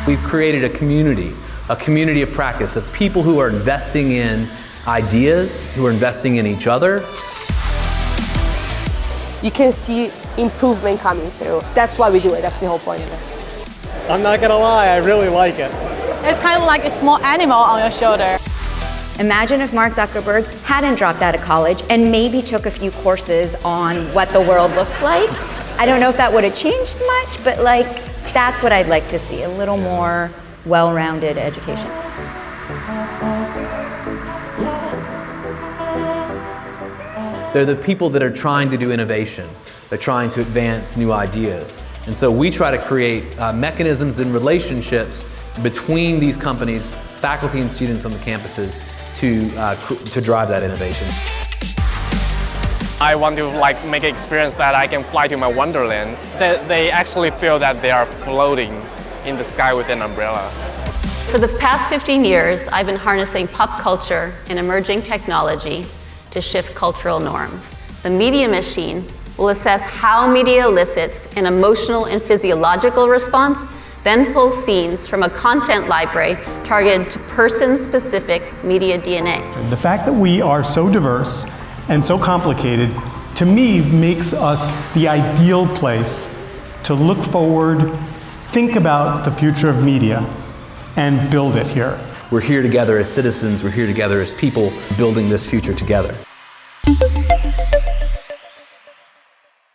We've created a community of practice, of people who are investing in ideas, who are investing in each other. You can see improvement coming through. That's why we do it. That's the whole point of it. I'm not gonna lie, I really like it. It's kind of like a small animal on your shoulder. Imagine if Mark Zuckerberg hadn't dropped out of college and maybe took a few courses on what the world looks like. I don't know if that would have changed much, but like, that's what I'd like to see, a little more well-rounded education. They're the people that are trying to do innovation. They're trying to advance new ideas. And so we try to create mechanisms and relationships between these companies, faculty and students on the campuses to drive that innovation. I want to make an experience that I can fly to my wonderland. They actually feel that they are floating in the sky with an umbrella. For the past 15 years, I've been harnessing pop culture and emerging technology to shift cultural norms. The Media Machine will assess how media elicits an emotional and physiological response, then pulls scenes from a content library targeted to person-specific media DNA. The fact that we are so diverse and so complicated, to me, makes us the ideal place to look forward, think about the future of media, and build it here. We're here together as citizens, we're here together as people building this future together.